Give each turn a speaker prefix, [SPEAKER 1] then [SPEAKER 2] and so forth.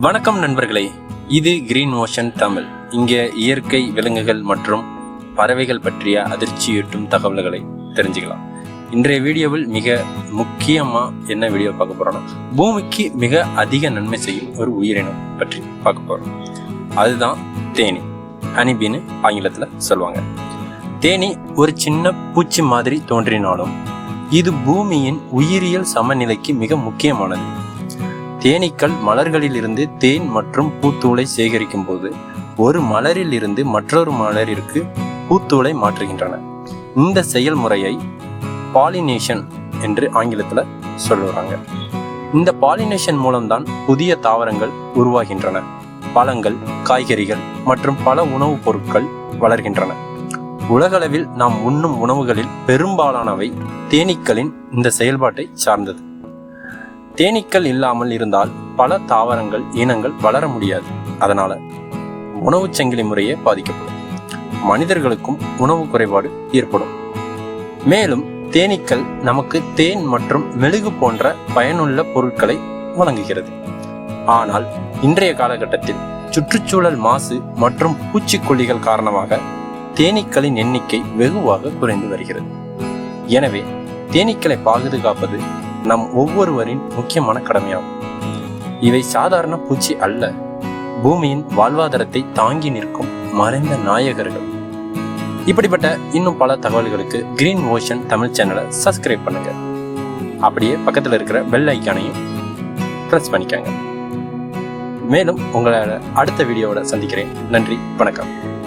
[SPEAKER 1] வணக்கம் நண்பர்களே, இது கிரீன் ஓஷன் தமிழ். இங்கே இயற்கை, விலங்குகள் மற்றும் பறவைகள் பற்றிய அதிர்ச்சியூட்டும் தகவல்களை தெரிஞ்சுக்கலாம். இன்றைய வீடியோவில் மிக முக்கியமாக என்ன வீடியோ பார்க்க போகிறோன்னா, பூமிக்கு மிக அதிக நன்மை செய்யும் ஒரு உயிரினம் பற்றி பார்க்க போகிறோம். அதுதான் தேனி. ஹனிபீன்னு ஆங்கிலத்தில் சொல்லுவாங்க. தேனி ஒரு சின்ன பூச்சி மாதிரி தோன்றினாலும் இது பூமியின் உயிரியல் சமநிலைக்கு மிக முக்கியமானது. தேனீக்கள் மலர்களில் இருந்து தேன் மற்றும் பூத்தூளை சேகரிக்கும் போது ஒரு மலரில் இருந்து மற்றொரு மலரிற்கு பூத்தூளை மாற்றுகின்றன. இந்த செயல்முறையை பாலினேஷன் என்று ஆங்கிலத்தில் சொல்லுறாங்க. இந்த பாலினேஷன் மூலம்தான் புதிய தாவரங்கள் உருவாகின்றன. பழங்கள், காய்கறிகள் மற்றும் பல உணவுப் பொருட்கள் வளர்கின்றன. உலகளவில் நாம் உண்ணும் உணவுகளில் பெரும்பாலானவை தேனீக்களின் இந்த செயல்பாட்டை சார்ந்தது. தேனீக்கள் இல்லாமல் இருந்தால் பல தாவரங்கள் இனங்கள் வளர முடியாது. அதனால உணவு சங்கிலி முறையே பாதிக்கப்படும். மனிதர்களுக்கும் உணவு குறைபாடு ஏற்படும். மேலும் தேனீக்கள் நமக்கு தேன் மற்றும் மெழுகு போன்ற பயனுள்ள பொருட்களை வழங்குகிறது. ஆனால் இன்றைய காலகட்டத்தில் சுற்றுச்சூழல் மாசு மற்றும் பூச்சிக்கொல்லிகள் காரணமாக தேனீக்களின் எண்ணிக்கை வெகுவாக குறைந்து வருகிறது. எனவே தேனீக்களை பாதுகாப்பது நம் ஒவ்வொருவரின் முக்கியமான கடமையாகும். இவை சாதாரண பூச்சி அல்ல, பூமியின் வாழ்வாதாரத்தை தாங்கி நிற்கும் மறைந்த நாயகர்கள். இப்படிப்பட்ட இன்னும் பல தகவல்களுக்கு கிரீன் ஓஷன் தமிழ் சேனலை சப்ஸ்கிரைப் பண்ணுங்க. அப்படியே பக்கத்தில் இருக்கிற பெல் ஐக்கானையும் பிரஸ் பண்ணிக்கங்க. மேலும் உங்களை அடுத்த வீடியோவோட சந்திக்கிறேன். நன்றி, வணக்கம்.